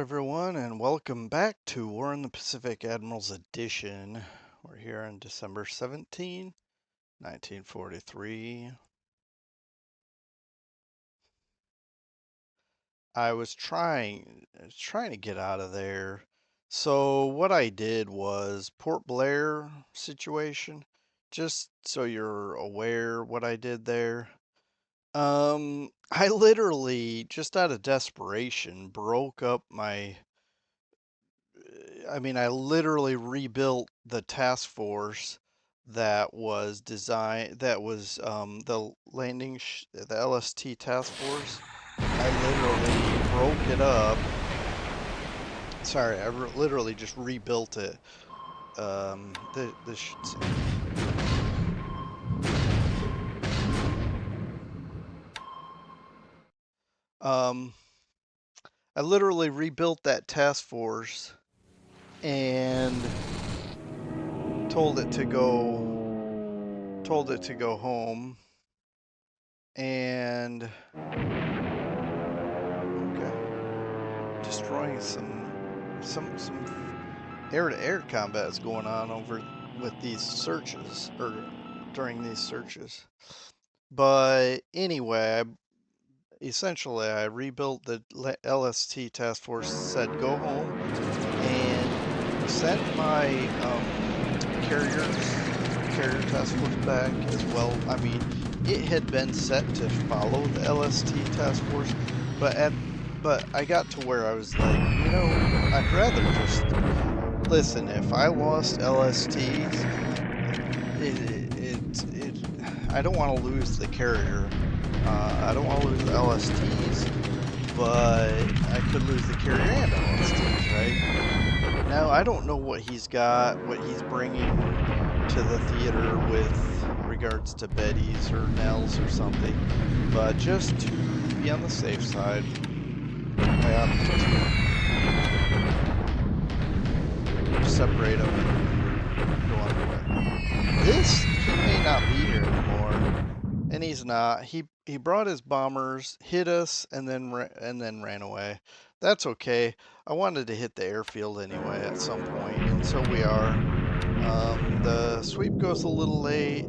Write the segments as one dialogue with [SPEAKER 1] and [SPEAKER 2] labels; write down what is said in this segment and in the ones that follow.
[SPEAKER 1] everyone, and welcome back to War in the Pacific Admirals Edition. We're here on December 17, 1943. I was trying to get out of there. So what I did was Port Blair situation, just so you're aware what I did there. I literally, just out of desperation, broke up I literally rebuilt the task force that was the LST task force. I literally broke it up. Sorry, literally just rebuilt it. This should say. Um, I literally rebuilt that task force and told it to go home and okay, destroying some air-to-air combat is going on over with these searches or during these searches. But anyway, essentially I rebuilt the LST task force, said go home, and sent my carrier task force back as well. I mean, it had been set to follow the LST task force, but I got to where I was like, I'd rather just listen. If I lost LSTs, I don't want to lose the carrier. I don't want to lose the LSTs, but I could lose the carrier and LSTs, right? Now, I don't know what he's got, what he's bringing to the theater with regards to Betty's or Nell's or something, but just to be on the safe side, separate them and go on the way. He may not be here anymore, and he's not. He brought his bombers, hit us, and then ran away. That's okay. I wanted to hit the airfield anyway at some point, and so we are. The sweep goes a little late.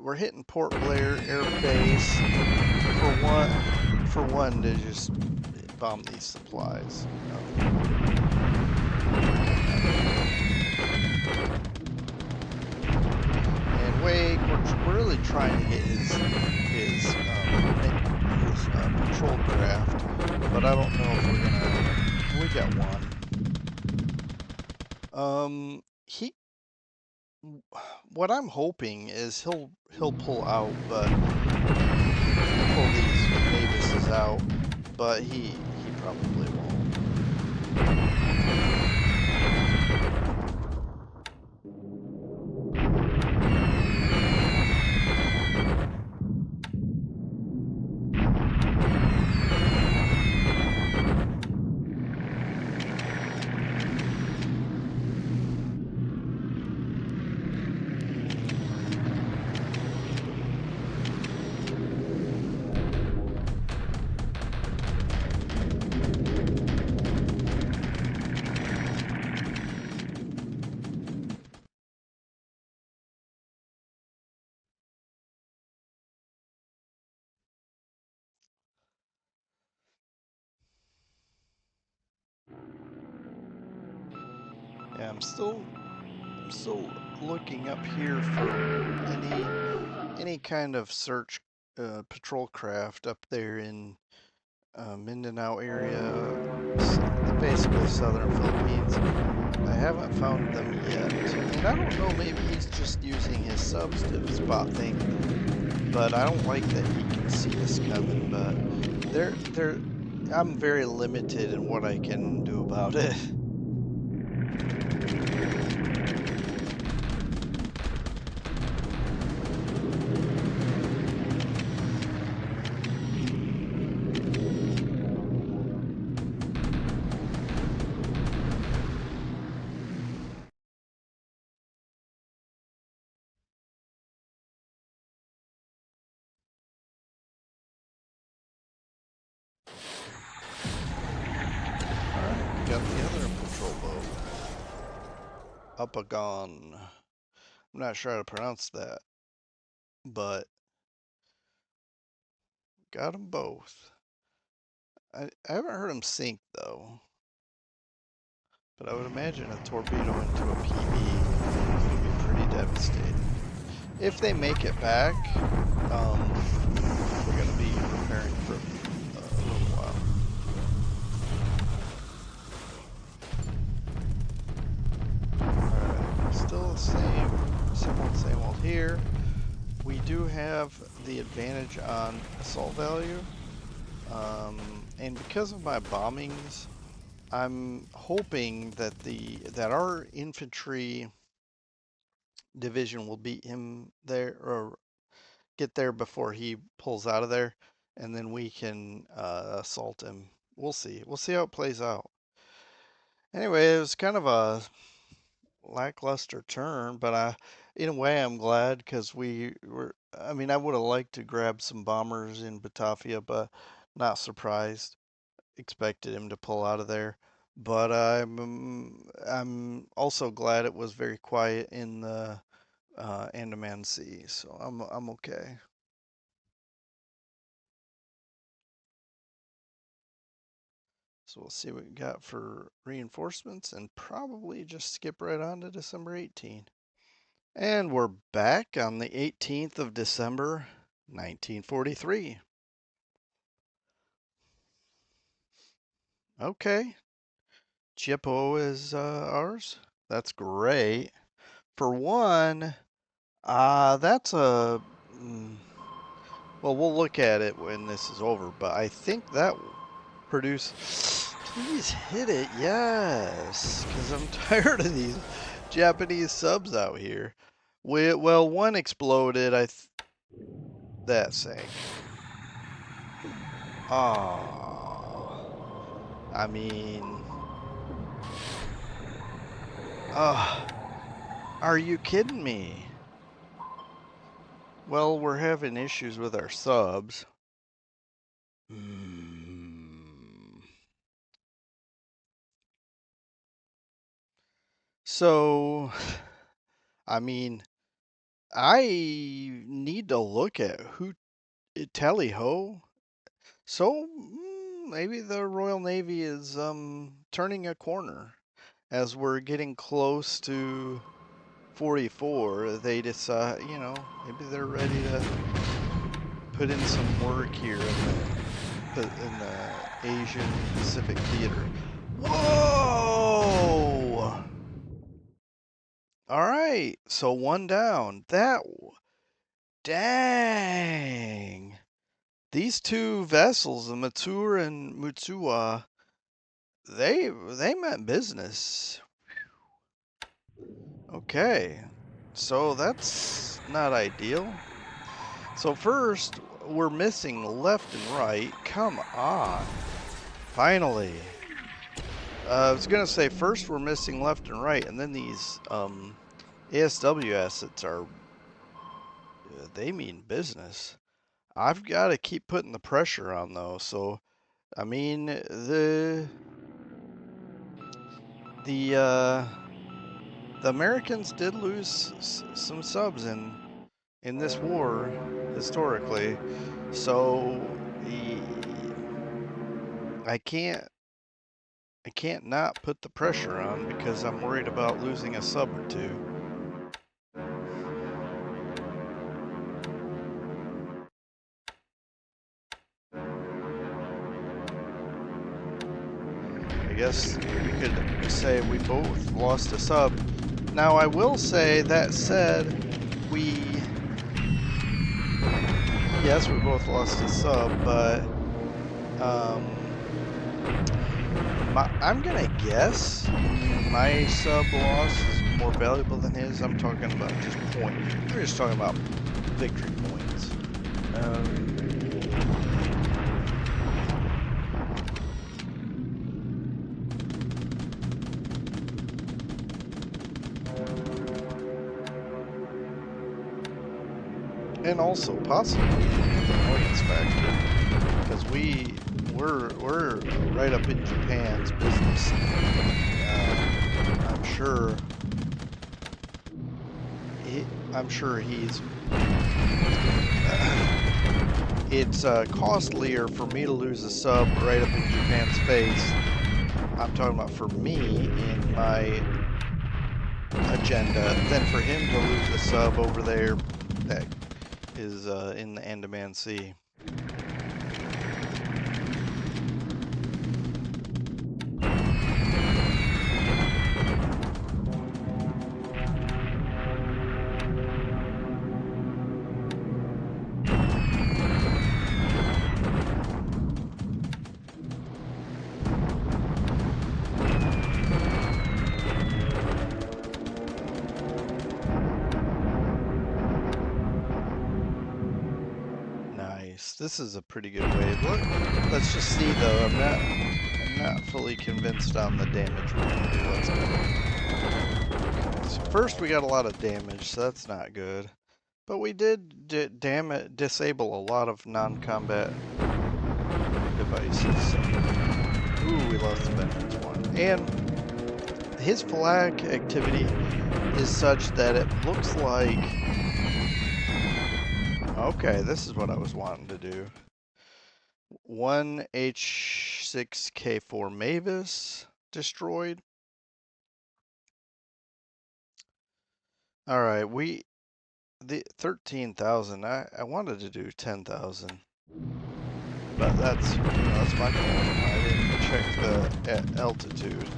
[SPEAKER 1] We're hitting Port Blair Air Base for one to just bomb these supplies. And Wake, we're really trying to get his patrol craft, but I don't know if we're gonna. We got one. What I'm hoping is he'll pull out, but pull these Mavises out, but he probably won't. Yeah, I'm still looking up here for any kind of search patrol craft up there in Mindanao area, basically southern Philippines. I haven't found them yet, and I don't know. Maybe he's just using his subs to spot things, but I don't like that he can see us coming. But I'm very limited in what I can do about it. got the other patrol boat. Upagon. I'm not sure how to pronounce that, but got them both. I haven't heard them sink though, but I would imagine a torpedo into a PB would be pretty devastating. If they make it back, we're going to be preparing for a little while. Alright, still the same old here. We do have the advantage on assault value, and because of my bombings, I'm hoping that our infantry division will beat him there, or get there before he pulls out of there, and then we can assault him. We'll see. We'll see how it plays out. Anyway, it was kind of a lackluster turn, but in a way, I'm glad because I mean, I would have liked to grab some bombers in Batavia, but not surprised. Expected him to pull out of there. But I'm also glad it was very quiet in the Andaman Sea, so I'm okay. So we'll see what we got for reinforcements and probably just skip right on to December 18. And we're back on the 18th of December, 1943. Okay, Chippo is ours. That's great. For one, that's a... well, we'll look at it when this is over, but I think that will produce... Please hit it, yes, because I'm tired of these Japanese subs out here. Well, one exploded, that sank. Oh, I mean... are you kidding me? Well, we're having issues with our subs. So, I mean, I need to look at who Tally-Ho. So maybe the Royal Navy is turning a corner as we're getting close to 44. They decide, maybe they're ready to put in some work here in the Asian Pacific theater. Whoa! All right, so one down. Dang. These two vessels, the Matsur and Mutsuwa, they meant business. Okay, so that's not ideal. So first, we're missing left and right. Come on. Finally. I was going to say first we're missing left and right, and then these ASW assets they mean business. I've got to keep putting the pressure on though. So, I mean, the Americans did lose some subs in this war historically, so I can't not put the pressure on because I'm worried about losing a sub or two. I guess we could say we both lost a sub. Now I will say, that said, yes, we both lost a sub, but I'm gonna guess my sub loss is more valuable than his. I'm talking about just points. We're just talking about victory points. And also possibly the annoyance factor, because we're right up in Japan's business. times. I'm sure he's. It's costlier for me to lose a sub right up in Japan's face. I'm talking about for me in my agenda than for him to lose a sub over there that is in the Andaman Sea. This is a pretty good wave. Look, let's just see though. I'm not fully convinced on the damage we're gonna do. Let's go. Okay, so first we got a lot of damage, so that's not good. But we did disable a lot of non-combat devices. So. Ooh, we lost the Vengeance one. And his flag activity is such that it looks like. Okay, this is what I was wanting to do. One H6K4 Mavis destroyed. All right, the 13,000. I wanted to do 10,000, but that's my fault. I didn't check the altitude.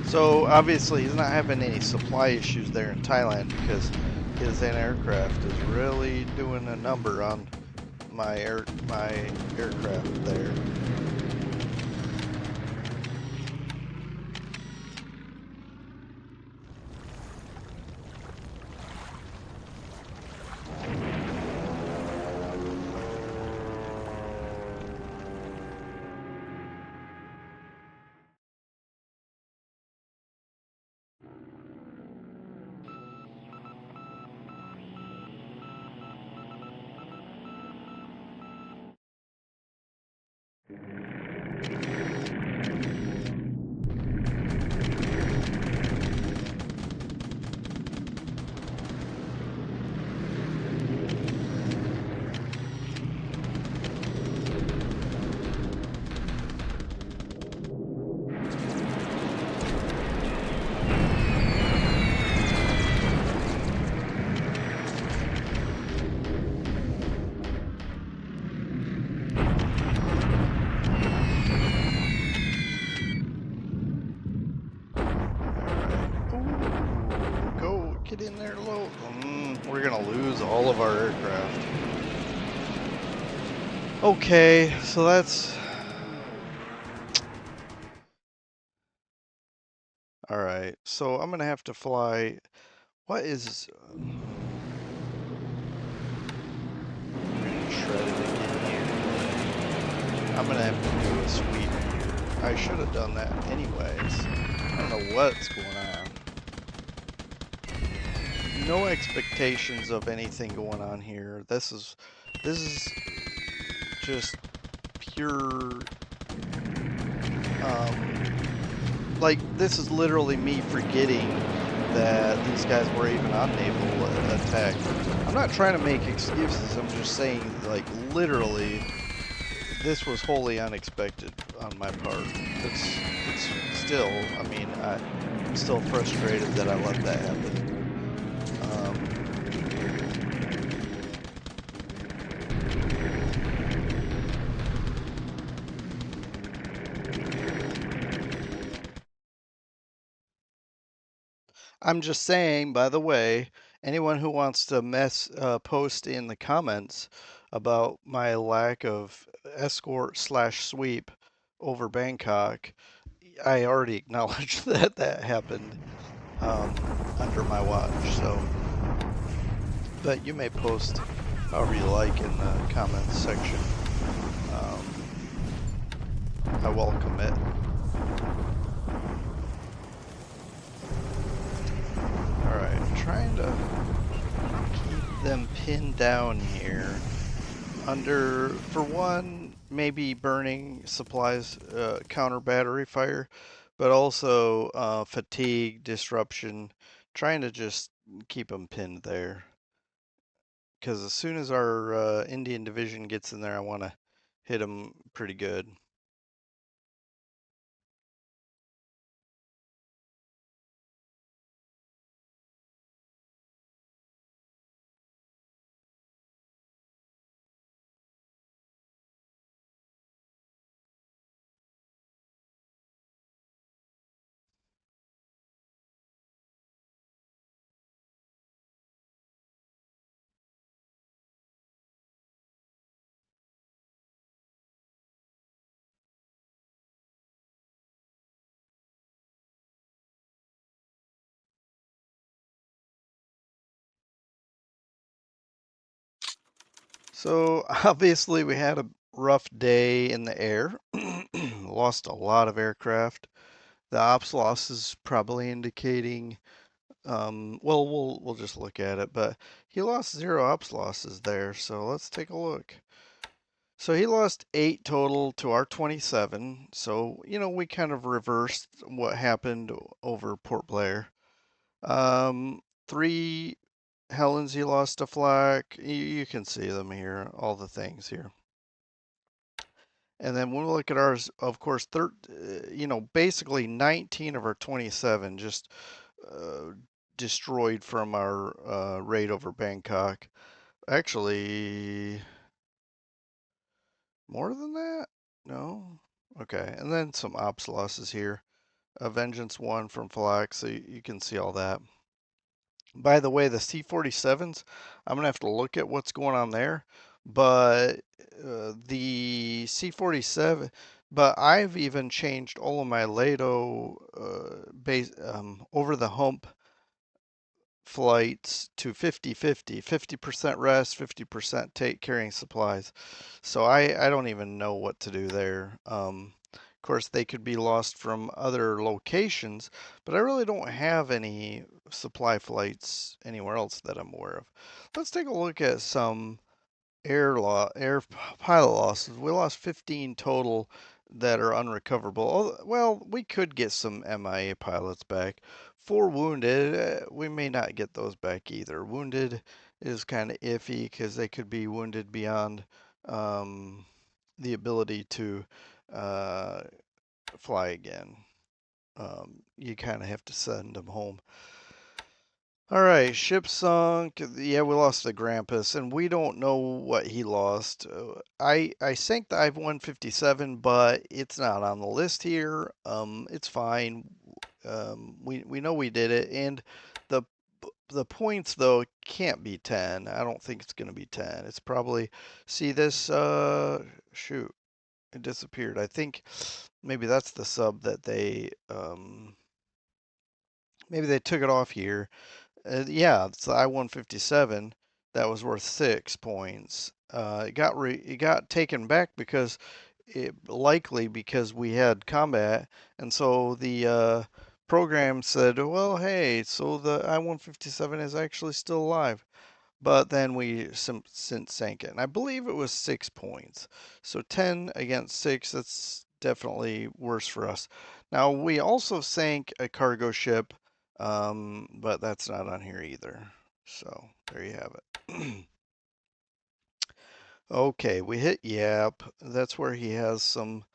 [SPEAKER 1] So obviously he's not having any supply issues there in Thailand because his aircraft is really doing a number on my aircraft there. Get in there low. We're gonna lose all of our aircraft. Okay, so that's... Alright, so I'm gonna have to fly... What is... Shred it again here. I'm gonna have to do a sweep here. I should have done that anyways. I don't know what's going on. No expectations of anything going on here. This is just pure like this is literally me forgetting that these guys were even on naval attack. I'm not trying to make excuses. I'm just saying, like, literally this was wholly unexpected on my part. It's still, I mean, I'm still frustrated that I let that happen. I'm just saying, by the way, anyone who wants to post in the comments about my lack of escort/sweep over Bangkok, I already acknowledged that that happened under my watch. So, but you may post however you like in the comments section. I welcome it. to keep them pinned down here. For one, maybe burning supplies, counter battery fire, but also fatigue, disruption, trying to just keep them pinned there. Because as soon as our Indian division gets in there, I want to hit them pretty good. So obviously we had a rough day in the air. Lost a lot of aircraft. The ops loss is probably indicating, well, we'll just look at it, but he lost 0 ops losses there. So let's take a look. So he lost 8 total to our 27. So, we kind of reversed what happened over Port Blair. 3 Helens he lost to flak. You can see them here, all the things here. And then when we look at ours, of course, basically 19 of our 27 just uh, destroyed from our raid over Bangkok. Actually, more than that? No? Okay. And then some ops losses here. A Vengeance 1 from Flak, so you can see all that. By the way, the C-47s, I'm going to have to look at what's going on there. But the C-47, but I've even changed all of my LATO base over the hump flights to 50-50, 50% rest, 50% take carrying supplies. So I don't even know what to do there. Of course, they could be lost from other locations, but I really don't have any supply flights anywhere else that I'm aware of. Let's take a look at some air pilot losses. We lost 15 total that are unrecoverable. Oh, well, we could get some MIA pilots back. 4 wounded, we may not get those back either. Wounded is kind of iffy because they could be wounded beyond um, the ability to uh, fly again. You kind of have to send them home. All right, ship sunk. Yeah, we lost the Grampus, and we don't know what he lost. I sank the I-157, but it's not on the list here. It's fine. We know we did it, and the the points though can't be 10. I don't think it's gonna be 10. It's probably see this. Shoot, it disappeared. I think maybe that's the sub that they maybe they took it off here. Yeah, it's the I-157 that was worth 6 points. It got taken back likely because we had combat, and so the program said, well, hey, so the I-157 is actually still alive. But then we since sank it, and I believe it was 6 points. So 10 against 6, that's definitely worse for us. Now, we also sank a cargo ship, but that's not on here either. So there you have it. Okay, we hit Yap. That's where he has some,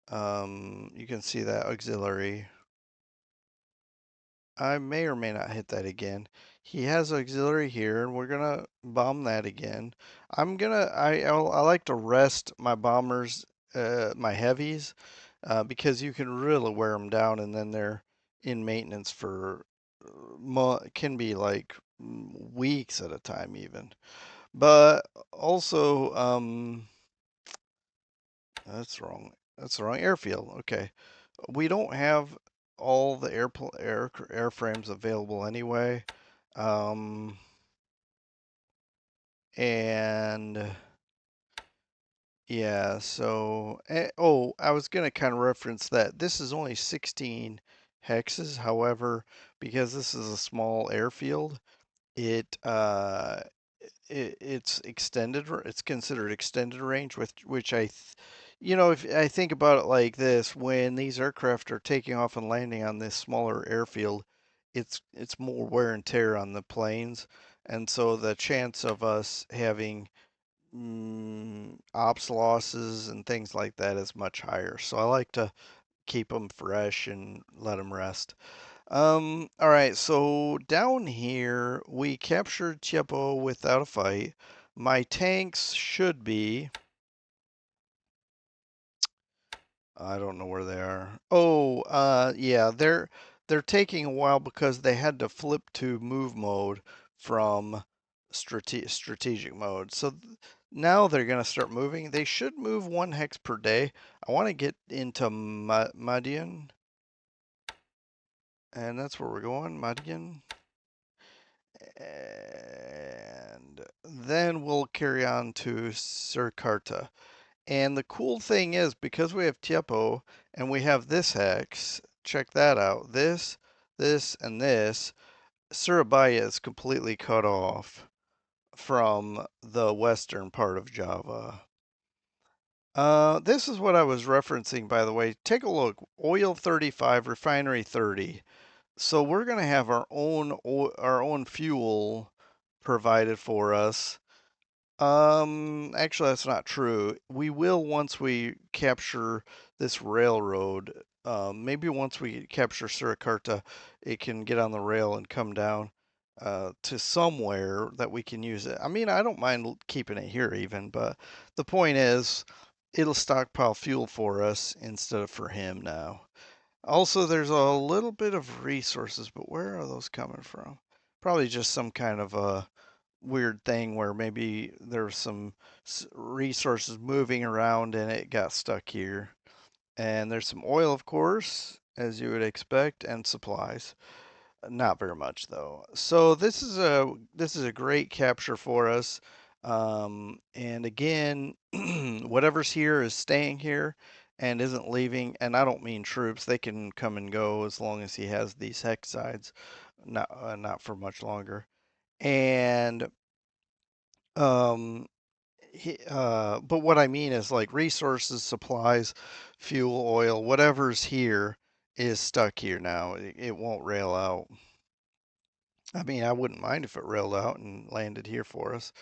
[SPEAKER 1] you can see that auxiliary. I may or may not hit that again. He has auxiliary here, and we're gonna bomb that again. I like to rest my bombers, my heavies, because you can really wear them down, and then they're in maintenance for can be like weeks at a time even. But also, that's wrong. That's the wrong airfield. Okay, we don't have all the airframes available anyway. Um, and yeah, so, oh, I was going to kind of reference that this is only 16 hexes. However, because this is a small airfield, It it's extended. It's considered extended range, with which if I think about it like this, when these aircraft are taking off and landing on this smaller airfield, it's more wear and tear on the planes, and so the chance of us having ops losses and things like that is much higher. So I like to keep them fresh and let them rest. All right, so down here we captured Tiepo without a fight. My tanks should be, I don't know where they are. Oh, yeah, they're taking a while because they had to flip to move mode from strategic mode. So now they're gonna start moving. They should move 1 hex per day. I want to get into Madian, and that's where we're going, Madian. And then we'll carry on to Surkarta. And the cool thing is, because we have Tiepo and we have this hex, check that out. This, and this, Surabaya is completely cut off from the western part of Java. This is what I was referencing, by the way. Take a look. Oil 35, refinery 30. So we're going to have our own fuel provided for us. Actually, that's not true. We will once we capture this railroad. Maybe once we capture Surakarta, it can get on the rail and come down to somewhere that we can use it. I mean, I don't mind keeping it here even, but the point is, it'll stockpile fuel for us instead of for him now. Also, there's a little bit of resources, but where are those coming from? Probably just some kind of a weird thing where maybe there's some resources moving around and it got stuck here. And there's some oil, of course, as you would expect, and supplies. Not very much though. So this is a great capture for us. And again, whatever's here is staying here and isn't leaving. And I don't mean troops; they can come and go as long as he has these hex sides. Not for much longer. And um, but what I mean is like resources, supplies, fuel, oil, whatever's here is stuck here now. It won't rail out. I mean, I wouldn't mind if it railed out and landed here for us.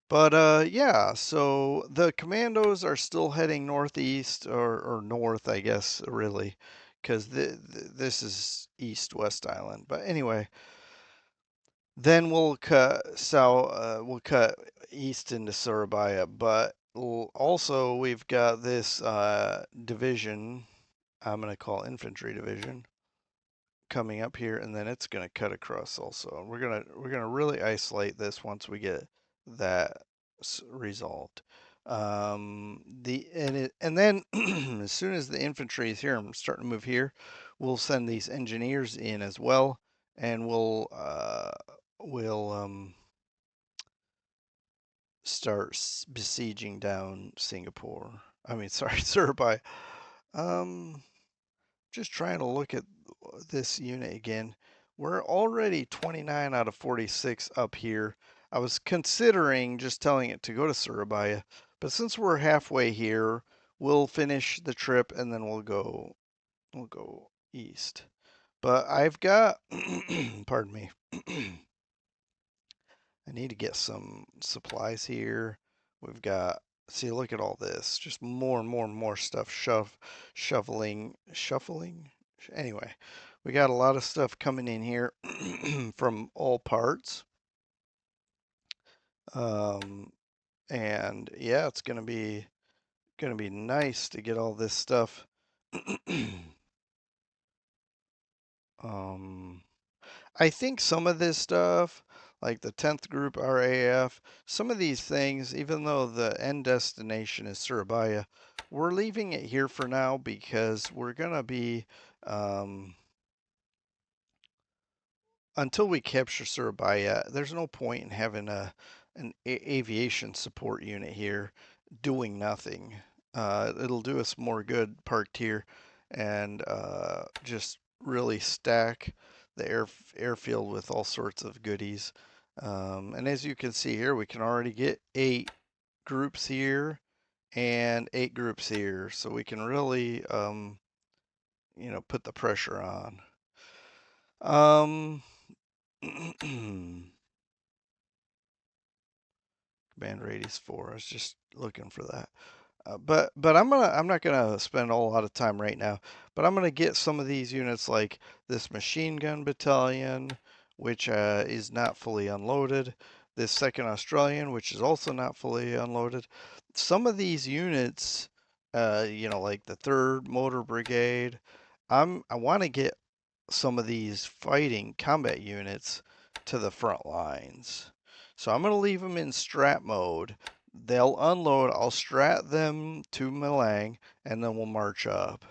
[SPEAKER 1] But yeah, so the commandos are still heading northeast or north, I guess, really, because this is east-west island. But anyway, then we'll cut south, we'll cut east into Surabaya. But also we've got this division, I'm gonna call infantry division, coming up here, and then it's going to cut across also. We're gonna really isolate this once we get that resolved. And then as soon as the infantry is here, I'm starting to move here. We'll send these engineers in as well, and we'll start besieging down Singapore. I mean, sorry, Surabaya. Um, just trying to look at this unit again. We're already 29 out of 46 up here. I was considering just telling it to go to Surabaya, but since we're halfway here, we'll finish the trip and then we'll go east. But I've got pardon me. I need to get some supplies here. We've got, see, look at all this. Just more and more and more stuff shuffling. Anyway, we got a lot of stuff coming in here from all parts. Um, and yeah, it's gonna be nice to get all this stuff. um, I think some of this stuff, like the 10th Group RAF, some of these things, even though the end destination is Surabaya, we're leaving it here for now because we're going to be, um, until we capture Surabaya, there's no point in having an aviation support unit here doing nothing. It'll do us more good parked here and just really stack the airfield with all sorts of goodies. And as you can see here, we can already get 8 groups here and 8 groups here. So we can really, put the pressure on. Um, command radius 4. I was just looking for that. But I'm not gonna spend a lot of time right now. But I'm gonna get some of these units like this machine gun battalion, which is not fully unloaded. This second Australian, which is also not fully unloaded. Some of these units, like the third motor brigade. I want to get some of these fighting combat units to the front lines. So I'm going to leave them in strat mode. They'll unload. I'll strat them to Malang, and then we'll march up.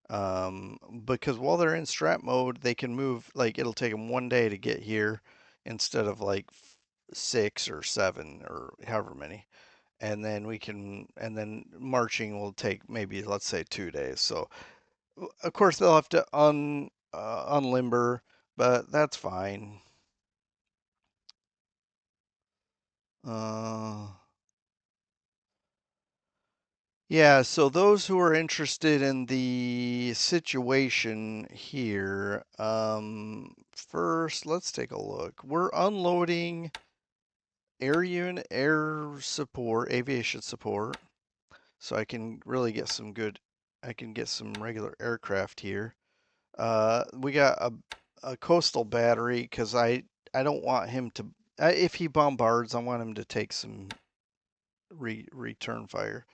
[SPEAKER 1] Because while they're in strat mode, they can move. Like it'll take them 1 day to get here, instead of like 6 or 7 or however many. And then marching will take maybe, let's say, 2 days. So of course they'll have to unlimber, but that's fine. Uh, Yeah, so those who are interested in the situation here, first let's take a look. We're unloading air support, aviation support, so I can really get some good, I can get some regular aircraft here. We got a coastal battery because I don't want him to, if he bombards, I want him to take some return fire.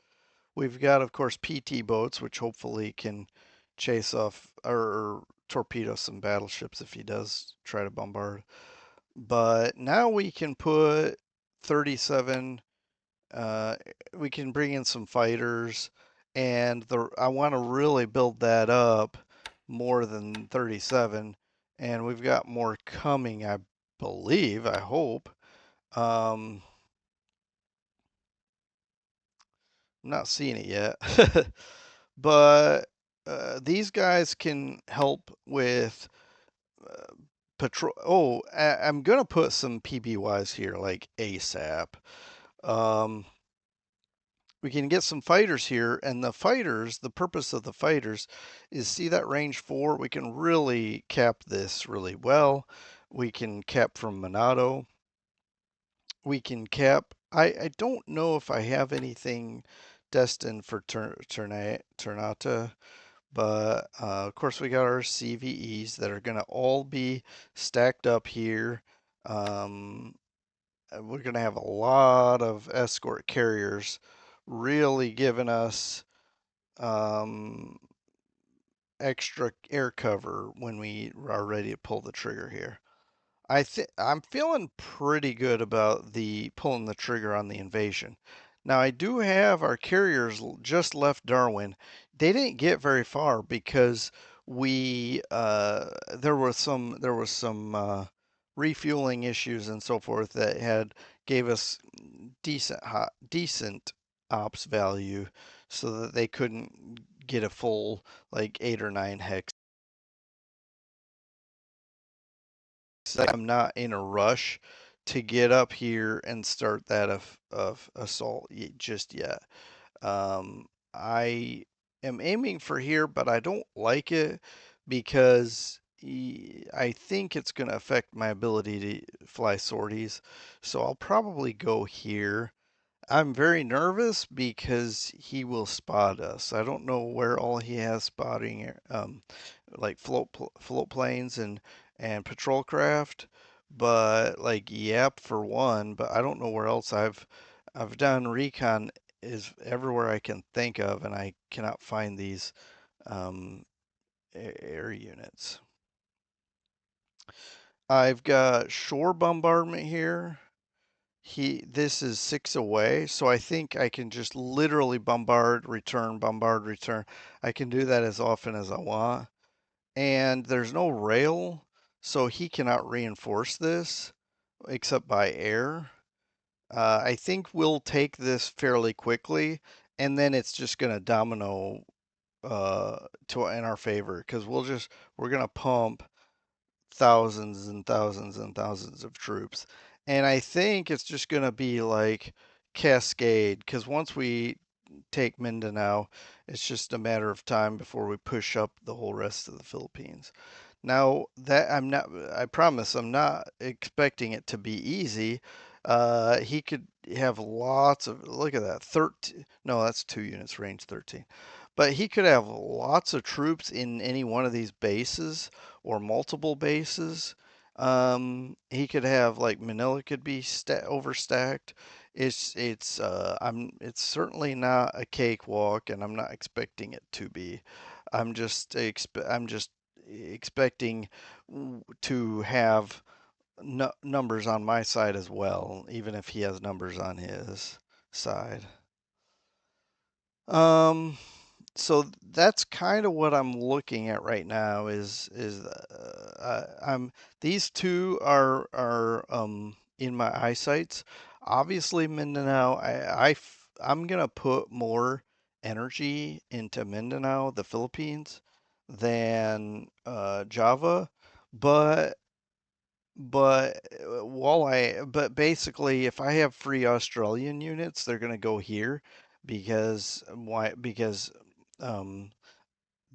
[SPEAKER 1] We've got, of course, PT boats, which hopefully can chase off or torpedo some battleships if he does try to bombard. But now we can put 37, uh, we can bring in some fighters, and I want to really build that up more than 37, and we've got more coming, I believe, I hope. I'm not seeing it yet. But these guys can help with uh, patrol. Oh, I'm gonna put some PBYs here, like ASAP. Um, we can get some fighters here, and the fighters, the purpose of the fighters is, see that range 4? We can really cap this really well. We can cap from Monado. We can cap. I don't know if I have anything destined for Ternate. But of course, we got our CVEs that are going to all be stacked up here. Um, we're going to have a lot of escort carriers really giving us um, extra air cover when we are ready to pull the trigger here. I'm feeling pretty good about the pulling the trigger on the invasion. Now I do have our carriers just left Darwin. They didn't get very far because we there was some refueling issues and so forth that had gave us decent ops value, so that they couldn't get a full like 8 or 9 hex. I'm not in a rush to get up here and start that of assault just yet. I am aiming for here, but I don't like it because I think it's going to affect my ability to fly sorties. So I'll probably go here. I'm very nervous because he will spot us. I don't know where all he has spotting, like float planes and patrol craft, but like YAP for one. But I don't know where else. I've done recon is everywhere I can think of, and I cannot find these um, air units. I've got shore bombardment here. This is 6 away, so I think I can just literally bombard, return, bombard, return. I can do that as often as I want. And there's no rail, so he cannot reinforce this except by air. I think we'll take this fairly quickly, and then it's just going to domino to in our favor, because we're going to pump thousands and thousands and thousands of troops. And I think it's just going to be like cascade, because once we take Mindanao, it's just a matter of time before we push up the whole rest of the Philippines. Now that I promise I'm not expecting it to be easy. He could have lots of, look at that, 13, no, that's 2 units, range 13. But he could have lots of troops in any one of these bases or multiple bases. He could have like Manila could be overstacked. It's certainly not a cakewalk, and I'm not expecting it to be. I'm just expecting to have numbers on my side as well, even if he has numbers on his side. Um, so that's kind of what I'm looking at right now I'm these two are in my eyesights. Obviously Mindanao, I'm gonna put more energy into Mindanao, the Philippines, than Java, but but basically if I have free Australian units, they're gonna go here because why? Because um,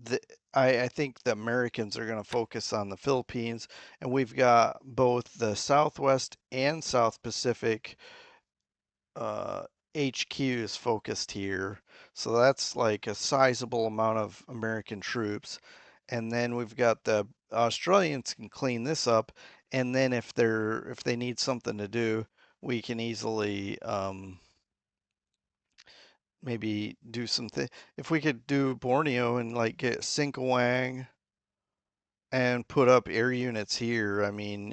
[SPEAKER 1] the, I think the Americans are going to focus on the Philippines, and we've got both the Southwest and South Pacific uh, HQs focused here. So that's like a sizable amount of American troops. And then we've got the Australians can clean this up, and then if they need something to do, we can easily maybe do something. If we could do Borneo and like get Singkawang and put up air units here, I mean,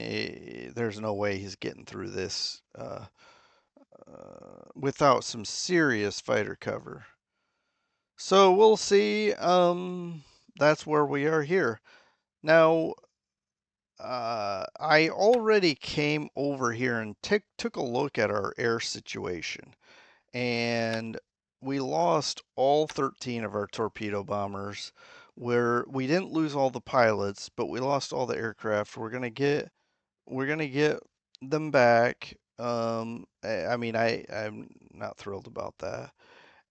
[SPEAKER 1] there's no way he's getting through this without some serious fighter cover. So we'll see. That's where we are here. Now, I already came over here and took a look at our air situation, and we lost all 13 of our torpedo bombers. Where we didn't lose all the pilots, but we lost all the aircraft. We're gonna get them back. I mean, I'm not thrilled about that.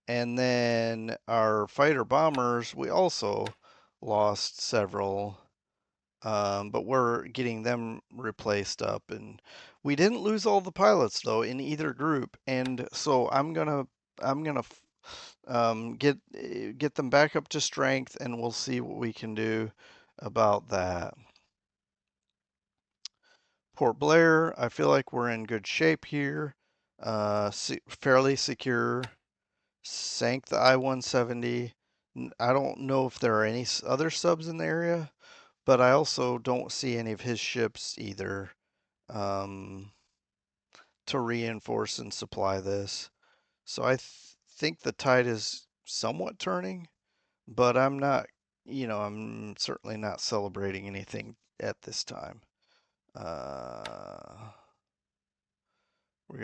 [SPEAKER 1] And then our fighter bombers, we also lost several, but we're getting them replaced up. And we didn't lose all the pilots though in either group. And so I'm gonna get them back up to strength, and we'll see what we can do about that. Port Blair, I feel like we're in good shape here. Fairly secure. Sank the I-170. I don't know if there are any other subs in the area, but I also don't see any of his ships either um, to reinforce and supply this. So think the tide is somewhat turning, but I'm certainly not celebrating anything at this time. Uh, I'm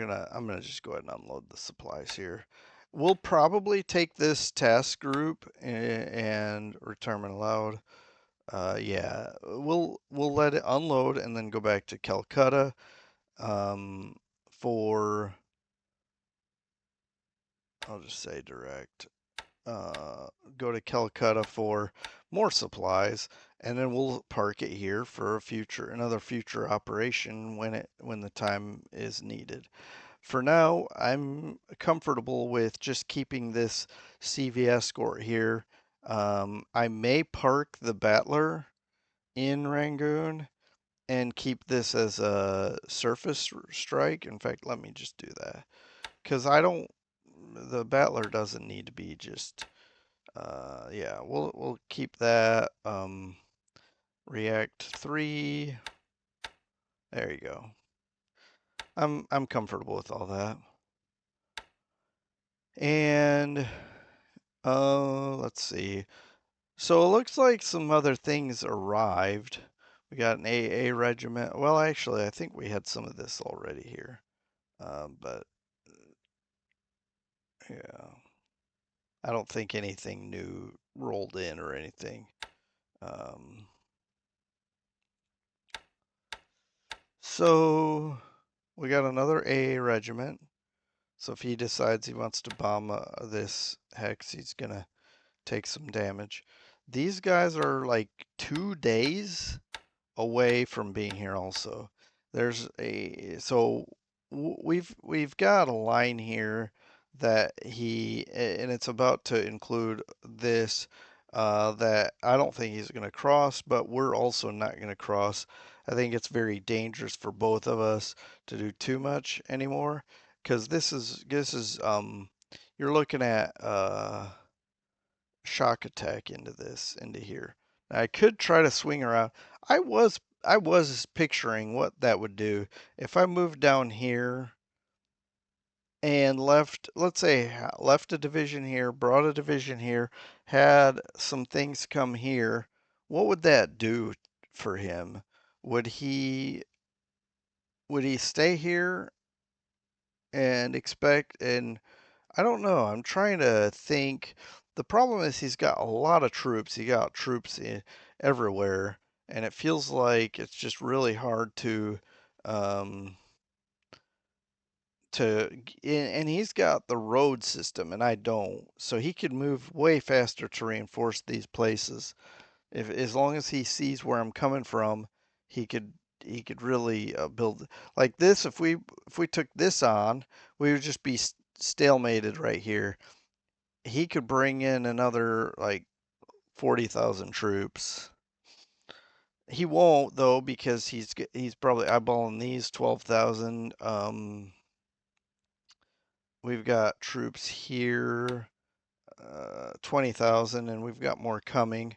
[SPEAKER 1] gonna just go ahead and unload the supplies here. We'll probably take this task group and return aloud. Yeah, we'll let it unload and then go back to Calcutta um, for, I'll just say direct. Uh, Go to Calcutta for more supplies, and then we'll park it here for another future operation when the time is needed. For now, I'm comfortable with just keeping this CV escort here. I may park the Battler in Rangoon and keep this as a surface strike. In fact, let me just do that because the Battler doesn't need to be just, yeah, we'll keep that. React 3, there you go. I'm comfortable with all that. And let's see. So it looks like some other things arrived. We got an AA regiment. Well, actually, I think we had some of this already here. But yeah, I don't think anything new rolled in or anything. Um, so We got another AA regiment. So if he decides he wants to bomb this hex, he's gonna take some damage. These guys are like 2 days away from being here also. There's a so we've got a line here that and it's about to include this that I don't think he's going to cross, but we're also not going to cross. I think it's very dangerous for both of us to do too much anymore because this is you're looking at shock attack into here. Now, I could try to swing around. I was picturing what that would do if I moved down here and left, let's say, left a division here, brought a division here, had some things come here. What would that do for him? Would he would he stay here and expect and I don't know. I'm trying to think. The problem is he's got a lot of troops. He got troops everywhere, and it feels like it's just really hard um, and he's got the road system, and I don't. So he could move way faster to reinforce these places. If as long as he sees where I'm coming from, he could he could really build like this. If we took this on, we would just be stalemated right here. He could bring in another like 40,000 troops. He won't though because he's probably eyeballing these 12,000. We've got troops here, 20,000, and we've got more coming,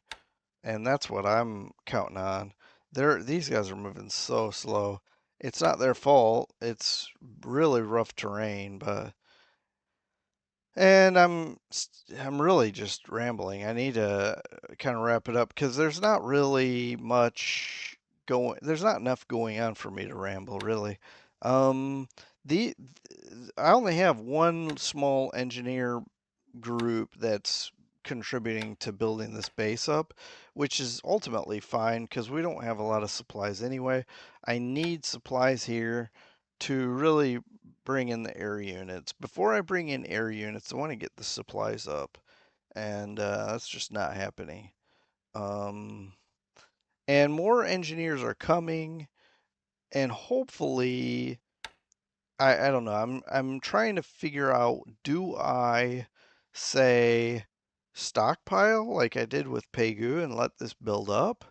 [SPEAKER 1] and that's what I'm counting on. These guys are moving so slow. It's not their fault. It's really rough terrain, but and I'm really just rambling. I need to kind of wrap it up because there's not really much going. There's not enough going on for me to ramble, really. Um, the I only have one small engineer group that's contributing to building this base up, which is ultimately fine because we don't have a lot of supplies anyway. I need supplies here to really bring in the air units. Before I bring in air units, I want to get the supplies up, and that's just not happening. Um, and more engineers are coming, and hopefully, I don't know. I'm trying to figure out, do I say stockpile like I did with Pegu and let this build up?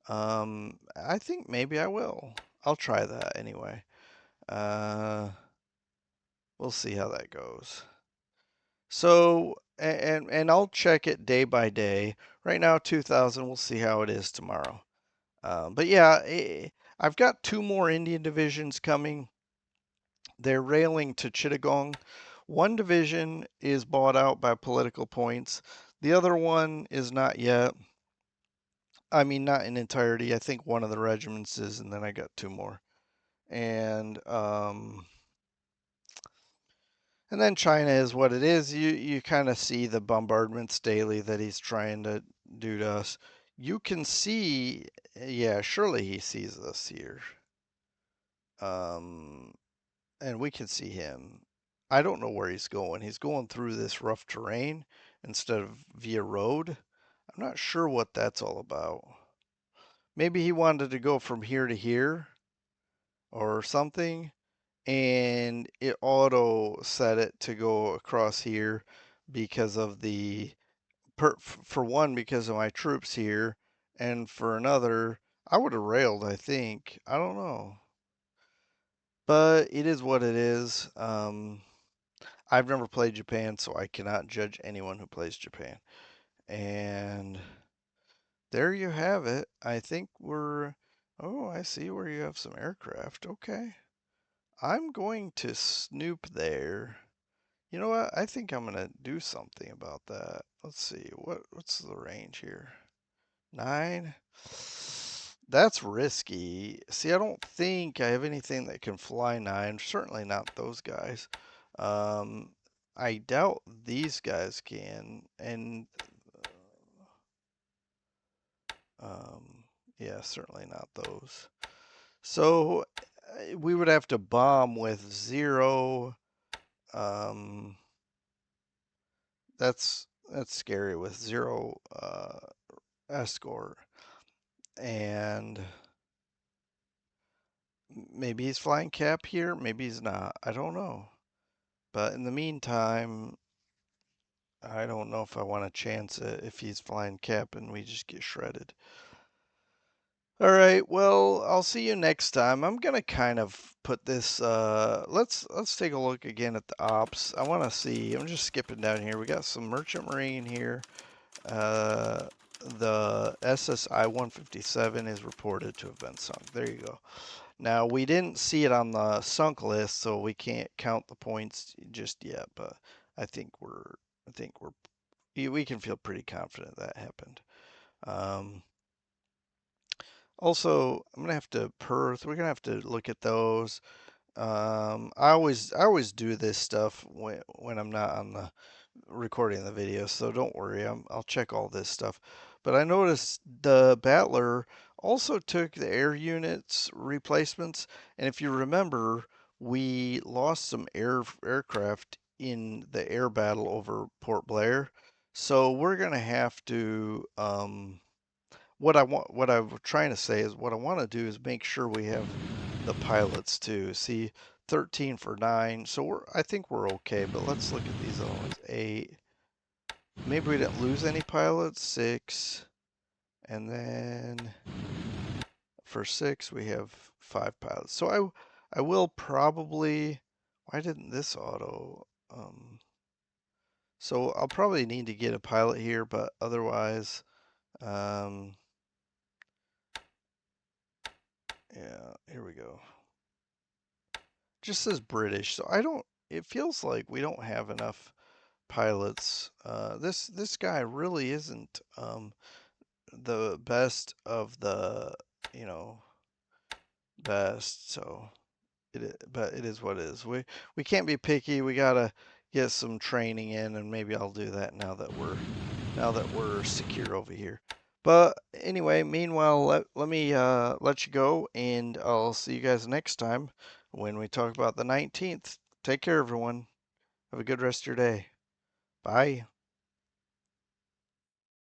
[SPEAKER 1] I think maybe I will. I'll try that anyway. Uh, we'll see how that goes. So, and I'll check it day by day. Right now, 2,000. We'll see how it is tomorrow. But yeah, I've got two more Indian divisions coming. They're railing to Chittagong. One division is bought out by political points. The other one is not yet. I mean, not in entirety. I think one of the regiments is, and then I got two more. And and then China is what it is. You kind of see the bombardments daily that he's trying to do to us. You can see, yeah, surely he sees us here. Um, and we can see him. I don't know where he's going. He's going through this rough terrain instead of via road. I'm not sure what that's all about. Maybe he wanted to go from here to here or something, and it auto set it to go across here because of for one, because of my troops here, and for another, I would have railed, I think. I don't know. But it is what it is. I've never played Japan, so I cannot judge anyone who plays Japan. And there you have it. I think we're. Oh, I see where you have some aircraft. Okay. I'm going to snoop there. You know what? I think I'm gonna do something about that. Let's see. What's the range here? 9. That's risky. See, I don't think I have anything that can fly 9. Certainly not those guys. Um, I doubt these guys can. And um, yeah, certainly not those. So we would have to bomb with 0. Um, that's scary with 0 escort. And maybe he's flying cap here, maybe he's not. I don't know. But in the meantime, I don't know if I want to chance it if he's flying cap and we just get shredded. All right, well, I'll see you next time. I'm gonna kind of put this. Let's take a look again at the ops. I want to see. I'm just skipping down here. We got some merchant marine here. The SSI-157 is reported to have been sunk. There you go. Now we didn't see it on the sunk list, so we can't count the points just yet. But I think we can feel pretty confident that happened. Um, Also, I'm gonna have to Perth. We're gonna have to look at those. I always do this stuff when I'm not on the recording the video, so don't worry. I'll check all this stuff. But I noticed the Battler also took the air units replacements, and if you remember, we lost some aircraft in the air battle over Port Blair. So we're gonna have to what I'm trying to say is what I want to do is make sure we have the pilots too. See, 13 for 9. So I think we're okay, but let's look at these other ones. 8. Maybe we didn't lose any pilots. 6. And then for 6 we have 5 pilots. So I will probably, why didn't this auto so I'll probably need to get a pilot here, but otherwise yeah, here we go. Just says British, so I don't. It feels like we don't have enough pilots. This guy really isn't the best of the you know best. So but it is what it is. We can't be picky. We gotta get some training in, and maybe I'll do that now that we're secure over here. But anyway, meanwhile, let me let you go, and I'll see you guys next time when we talk about the 19th. Take care, everyone. Have a good rest of your day. Bye.